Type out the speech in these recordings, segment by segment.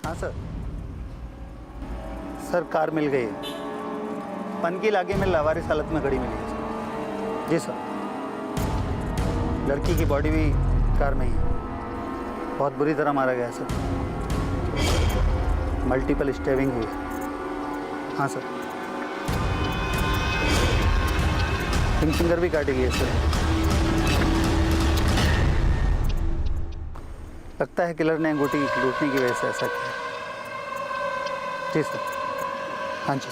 हाँ sir. Sir car मिल गई है, पनकी इलाके में लावारिस हालत में खड़ी मिली है सर। जी सर। लड़की की बॉडी भी कार में ही है, बहुत बुरी तरह मारा गया है सर, मल्टीपल स्टेबिंग हुई है। हाँ सर। रिंग फिंगर भी काटी गई है सर। लगता है किलर ने अंगूठी लूटने की वजह से ऐसा किया। जी सर। हाँ जी,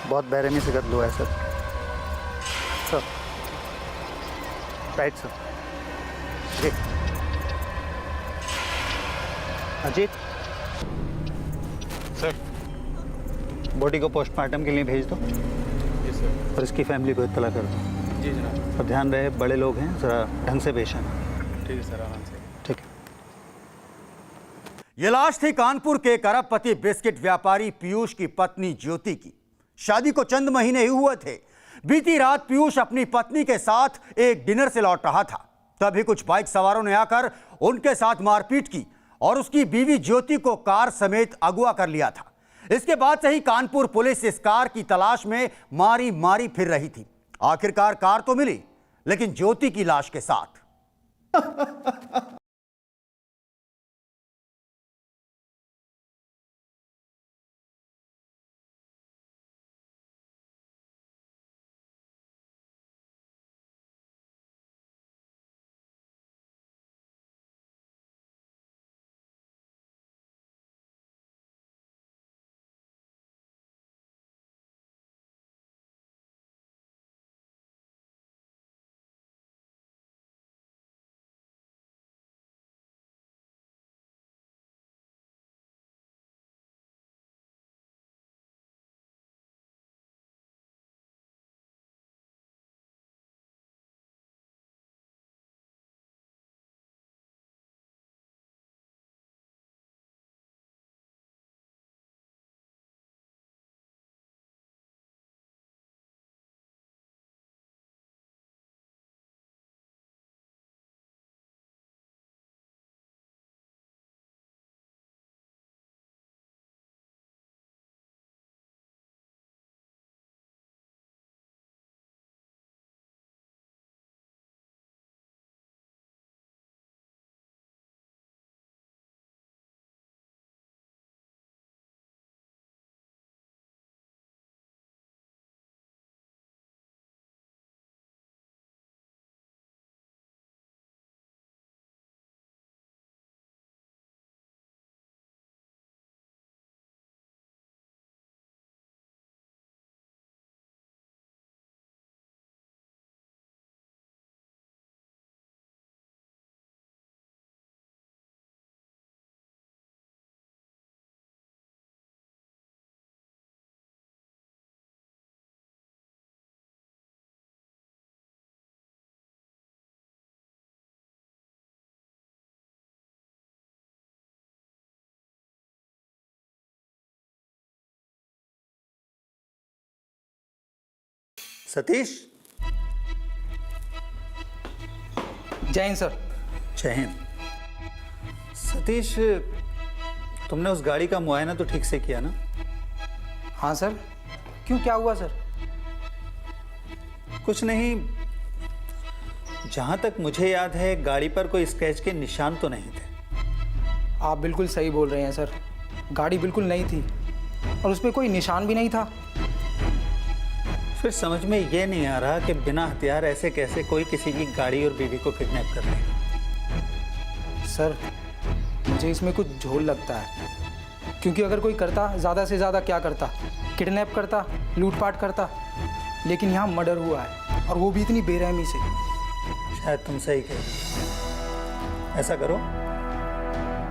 बहुत बेरहमी से कत्ल हुआ है सर। Sir right sir. जी अजीत सर। बॉडी को पोस्टमार्टम के लिए भेज दो। जी सर। और इसकी फैमिली को इत्तला कर दो। जी जनाब। और ध्यान रहे, बड़े लोग हैं, ज़रा ढंग से पेश आना। ठीक है सर, आराम से। ठीक है। ये लाश थी कानपुर के एक अरबपति बिस्किट व्यापारी पीयूष की पत्नी ज्योति की। शादी को चंद महीने ही हुए थे। बीती रात पीयूष अपनी पत्नी के साथ एक डिनर से लौट रहा था, तभी कुछ बाइक सवारों ने आकर उनके साथ मारपीट की और उसकी बीवी ज्योति को कार समेत अगवा कर लिया था। इसके बाद से ही कानपुर पुलिस इस कार की तलाश में मारी मारी फिर रही थी। आखिरकार कार तो मिली, लेकिन ज्योति की लाश के साथ। सतीश, जय हिंद सर। जय हिंद। सतीश, तुमने उस गाड़ी का मुआयना तो ठीक से किया ना? हाँ सर। क्यों, क्या हुआ सर? कुछ नहीं, जहां तक मुझे याद है गाड़ी पर कोई स्क्रैच के निशान तो नहीं थे। आप बिल्कुल सही बोल रहे हैं सर, गाड़ी बिल्कुल नई थी और उस पर कोई निशान भी नहीं था। फिर समझ में ये नहीं आ रहा कि बिना हथियार ऐसे कैसे कोई किसी की गाड़ी और बीवी को किडनैप कर ले। सर मुझे इसमें कुछ झोल लगता है, क्योंकि अगर कोई करता ज़्यादा से ज़्यादा क्या करता, किडनैप करता, लूटपाट करता, लेकिन यहाँ मर्डर हुआ है और वो भी इतनी बेरहमी से। शायद तुम सही कह रहे हो। ऐसा करो,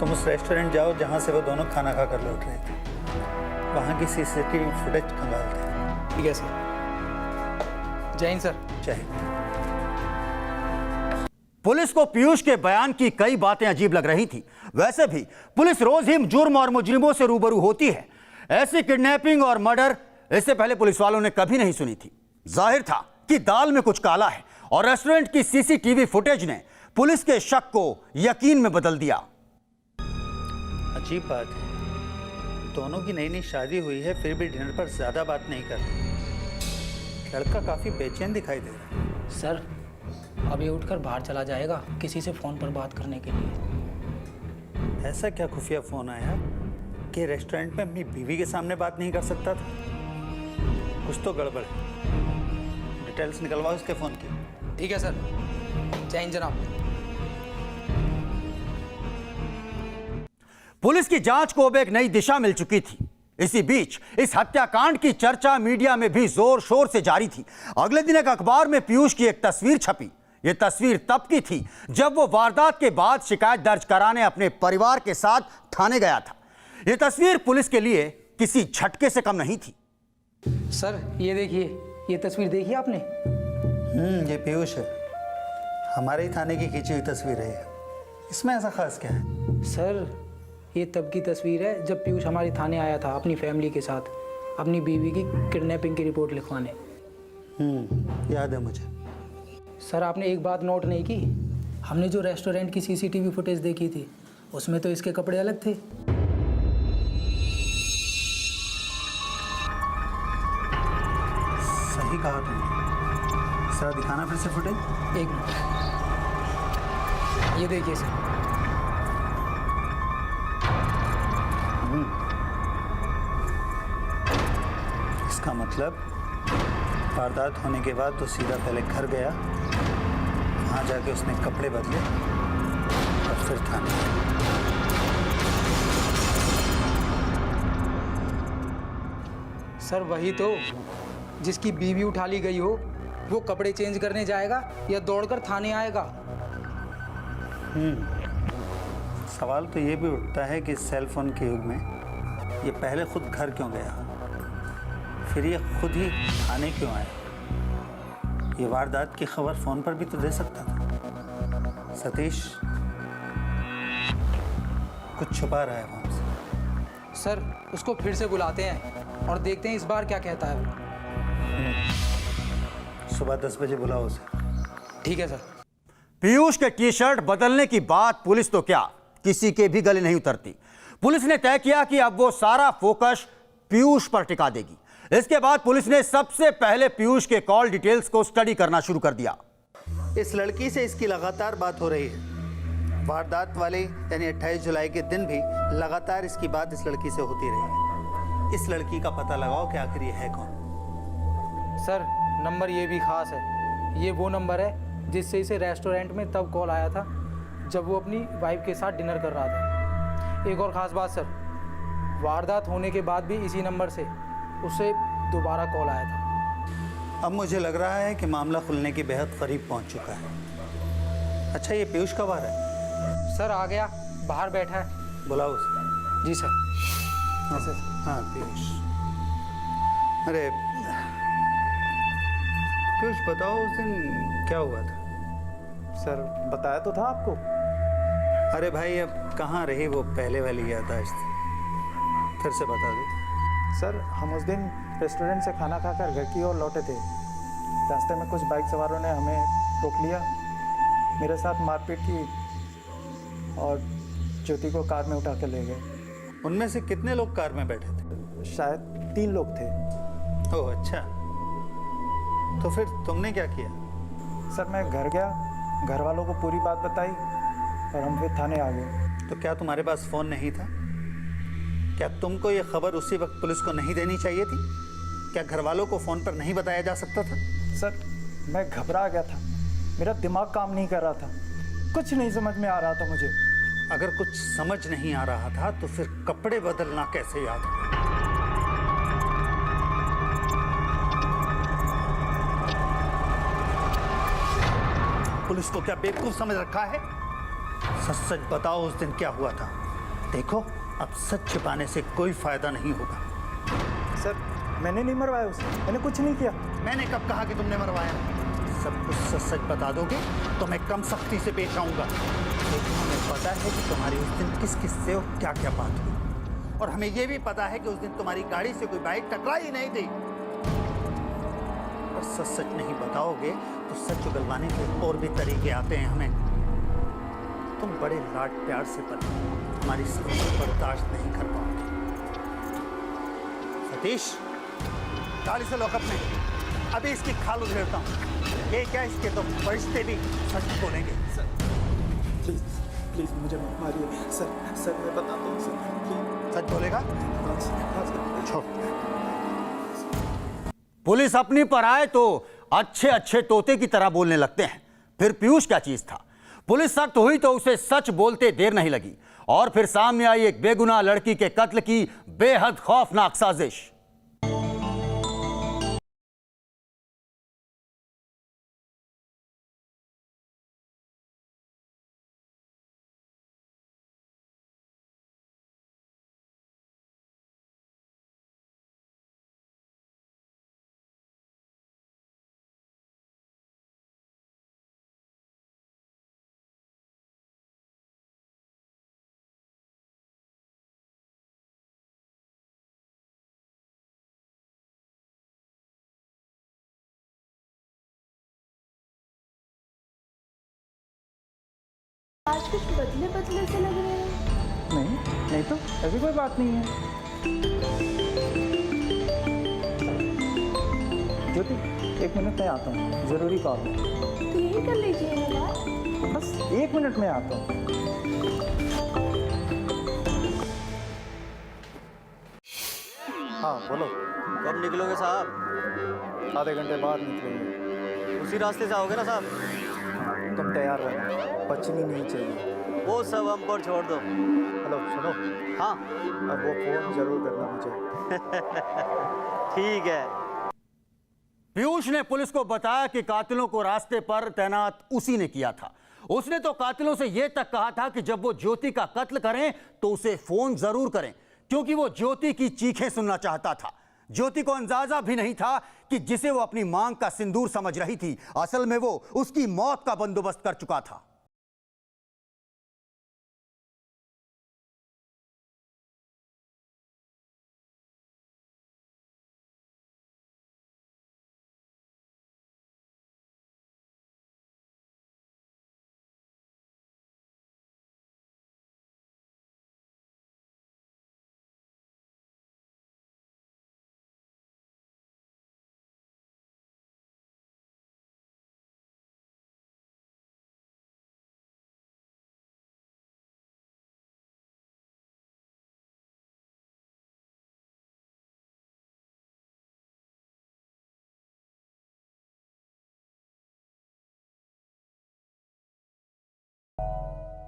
तुम उस रेस्टोरेंट जाओ जहाँ से वो दोनों खाना खाकर लौट रहे थे, वहाँ की सीसीटीवी फुटेज खंगालते हैं। ठीक है सर। जय हिंद सर। जय हिंद। पुलिस को पीयूष के बयान की कई बातें अजीब लग रही थी। वैसे भी पुलिस रोज ही जुर्म और मुजरिमों से रूबरू होती है। ऐसी किडनैपिंग और मर्डर इससे पहले पुलिस वालों ने कभी नहीं सुनी थी। जाहिर था कि दाल में कुछ काला है और रेस्टोरेंट की सीसीटीवी फुटेज ने पुलिस के शक को यकीन में बदल दिया। अजीब बात है, दोनों की नई नई शादी हुई है, फिर भी डिनर पर ज्यादा बात नहीं कर रहे। लड़का काफी बेचैन दिखाई दे रहा है। सर अब ये उठकर बाहर चला जाएगा किसी से फ़ोन पर बात करने के लिए। ऐसा क्या खुफिया फोन आया कि रेस्टोरेंट में अपनी बीवी के सामने बात नहीं कर सकता था? कुछ तो गड़बड़ है। डिटेल्स निकलवाओ उसके फोन की। ठीक है सर। जय हिंद जनाब। पुलिस की जांच को अब एक नई दिशा मिल चुकी थी। इसी बीच इस हत्याकांड की चर्चा मीडिया में भी जोर शोर से जारी थी। अगले दिन एक अखबार में पीयूष की एक तस्वीर छपी। यह तस्वीर तब की थी जब वो वारदात के बाद शिकायत दर्ज कराने अपने परिवार के साथ थाने गया था। यह तस्वीर पुलिस के लिए किसी झटके से कम नहीं थी। सर ये देखिए, ये तस्वीर देखी आपने? ये पीयूष है, हमारे ही थाने की खींची हुई तस्वीर है। इसमें ऐसा खास क्या है? सर ये तब की तस्वीर है जब पीयूष हमारे थाने आया था अपनी फैमिली के साथ अपनी बीवी की किडनैपिंग की रिपोर्ट लिखवाने। याद है मुझे। सर आपने एक बात नोट नहीं की, हमने जो रेस्टोरेंट की सीसीटीवी फुटेज देखी थी उसमें तो इसके कपड़े अलग थे। सही कहा तुमने। सर दिखाना फिर से फुटेज। एक मिनट, ये देखिए सर। इसका मतलब वारदात होने के बाद तो सीधा पहले घर गया, वहाँ जाके उसने कपड़े बदले और फिर थाने। सर वही तो, जिसकी बीवी उठा ली गई हो वो कपड़े चेंज करने जाएगा या दौड़कर थाने आएगा? सवाल तो ये भी उठता है कि सेल फोन के युग में ये पहले खुद घर क्यों गया, फिर ये खुद ही थाने क्यों आया? ये वारदात की खबर फोन पर भी तो दे सकता था। सतीश कुछ छुपा रहा है वो हमसे। सर उसको फिर से बुलाते हैं और देखते हैं इस बार क्या कहता है वो। सुबह 10 बजे बुलाओ उसे। ठीक है सर। पीयूष के टी शर्ट बदलने की बात पुलिस तो क्या, किसी के भी गले नहीं उतरती। पुलिस ने तय किया कि अब वो सारा फोकस पीयूष पर टिका देगी। इसके बाद पुलिस ने सबसे पहले पीयूष के कॉल डिटेल्स को स्टडी करना शुरू कर दिया। इस लड़की से इसकी लगातार बात हो रही है। वारदात वाले यानी 28 जुलाई के दिन भी लगातार इसकी बात इस लड़की से होती रही है। इस लड़की का पता लगाओ कि आखिर ये है कौन। सर नंबर ये भी खास है, ये वो नंबर है जिससे इसे रेस्टोरेंट में तब कॉल आया था जब वो अपनी वाइफ के साथ डिनर कर रहा था। एक और ख़ास बात सर, वारदात होने के बाद भी इसी नंबर से उससे दोबारा कॉल आया था। अब मुझे लग रहा है कि मामला खुलने के बेहद करीब पहुंच चुका है। अच्छा ये पीयूष कब आ रहा है? सर आ गया, बाहर बैठा है। बुलाओ उसे। जी सर। हाँ पीयूष। अरे पीयूष बताओ उस दिन क्या हुआ था? सर बताया तो था आपको। अरे भाई अब कहाँ रही वो पहले वाली याददाश्त, फिर से बता दो। सर हम उस दिन रेस्टोरेंट से खाना खाकर घर की ओर लौटे थे। रास्ते में कुछ बाइक सवारों ने हमें रोक लिया मेरे साथ मारपीट की और ज्योति को कार में उठा के ले गए। उनमें से कितने लोग कार में बैठे थे? शायद 3 लोग थे। ओह अच्छा, तो फिर तुमने क्या किया? सर मैं घर गया, घर वालों को पूरी बात बताई और हम फिर थाने आ गए। तो क्या तुम्हारे पास फ़ोन नहीं था? क्या तुमको ये खबर उसी वक्त पुलिस को नहीं देनी चाहिए थी? क्या घर वालों को फ़ोन पर नहीं बताया जा सकता था? सर मैं घबरा गया था, मेरा दिमाग काम नहीं कर रहा था, कुछ नहीं समझ में आ रहा था मुझे। अगर कुछ समझ नहीं आ रहा था तो फिर कपड़े बदलना कैसे याद है? पुलिस को क्या बेवकूफ समझ रखा है? सच सच बताओ, उस दिन क्या हुआ था? देखो, अब सच छिपाने से कोई फायदा नहीं होगा। सर मैंने नहीं मरवाया उसे, मैंने कुछ नहीं किया। मैंने कब कहा कि तुमने मरवाया? सब कुछ सच सच बता दोगे तो मैं कम सख्ती से पेश आऊंगा। लेकिन हमें पता है कि तुम्हारी उस दिन किस किस से और क्या क्या बात हुई, और हमें यह भी पता है कि उस दिन तुम्हारी गाड़ी से कोई बाइक टकरा ही नहीं थी। और सच सच नहीं बताओगे तो सच उगलवाने के और भी तरीके आते हैं हमें। तुम बड़े लाड प्यार से पले, हमारी सख्ती बर्दाश्त नहीं कर पाओगे। सतीश, गाड़ी से लॉकअप में, अभी इसकी खाल उधेड़ता हूँ। ये क्या, इसके तो फरिश्ते भी सच बोलेंगे। सर प्लीज प्लीज मुझे मत मारिए सर, सर मैं बताता हूँ सर, प्लीज। सच बोलेगा? हाँ सर। छोड़। पुलिस अपनी पर आए तो अच्छे अच्छे तोते की तरह बोलने लगते हैं। फिर पीयूष क्या चीज था? पुलिस सख्त हुई तो उसे सच बोलते देर नहीं लगी और फिर सामने आई एक बेगुनाह लड़की के कत्ल की बेहद खौफनाक साजिश। आज कुछ बदले बदले से लग रहे हैं। नहीं तो ऐसी कोई बात नहीं है। ज्योति 1 मिनट में आता हूँ, ज़रूरी काम है। तो यही कर लीजिए ना बात। बस 1 मिनट में आता हूँ। हाँ बोलो। कब निकलोगे साहब? आधे घंटे बाद निकलेंगे। उसी रास्ते से आओगे ना साहब? तुम तैयार रहना, बचनी नहीं चाहिए। वो सब हम पर छोड़ दो। हेलो सुनो, हाँ अब वो फ़ोन ज़रूर करना मुझे। ठीक है। पीयूष ने पुलिस को बताया कि कातिलों को रास्ते पर तैनात उसी ने किया था। उसने तो कातिलों से यह तक कहा था कि जब वो ज्योति का कत्ल करें तो उसे फोन जरूर करें, क्योंकि वो ज्योति की चीखें सुनना चाहता था। ज्योति को अंदाजा भी नहीं था कि जिसे वो अपनी मांग का सिंदूर समझ रही थी, असल में वो उसकी मौत का बंदोबस्त कर चुका था।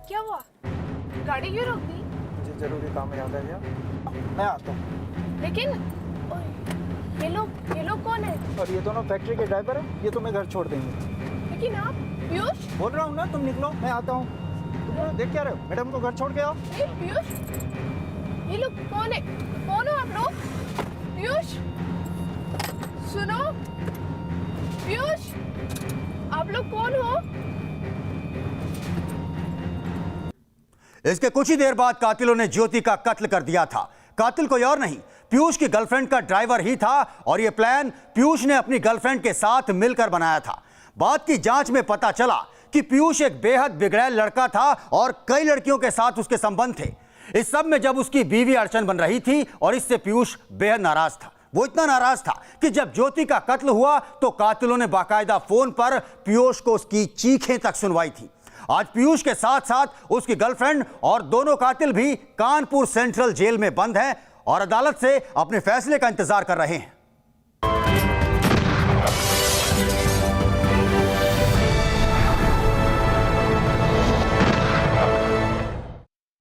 क्या हुआ? गाड़ी क्यों रोक दी? मुझे ज़रूरी काम याद आ गया, मैं आता हूँ। लेकिन ओए, ये लोग कौन है? और ये दोनों फैक्ट्री के ड्राइवर हैं, ये तुम्हें घर छोड़ देंगे। लेकिन आप पीयूष? बोल रहा हूँ ना, तुम निकलो, मैं आता हूँ। तुम देख क्या रहे हो? मैडम को घर छोड़ के आओ। नहीं पीयूष, ये लोग कौन है? कौन हो आप लोग? पीयूष सुनो, पीयूष आप लोग कौन हो? इसके कुछ ही देर बाद कातिलों ने ज्योति का कत्ल कर दिया था। कातिल कोई और नहीं, पीयूष की गर्लफ्रेंड का ड्राइवर ही था और यह प्लान पीयूष ने अपनी गर्लफ्रेंड के साथ मिलकर बनाया था। बात की जांच में पता चला कि पीयूष एक बेहद बिगड़ैल लड़का था और कई लड़कियों के साथ उसके संबंध थे। इस सब में जब उसकी बीवी अड़चन बन रही थी और इससे पीयूष बेहद नाराज था। वो इतना नाराज था कि जब ज्योति का कत्ल हुआ तो कातिलों ने बाकायदा फोन पर पीयूष को उसकी चीखें तक सुनवाई थी। आज पीयूष के साथ साथ उसकी गर्लफ्रेंड और दोनों कातिल भी कानपुर सेंट्रल जेल में बंद हैं और अदालत से अपने फैसले का इंतजार कर रहे हैं।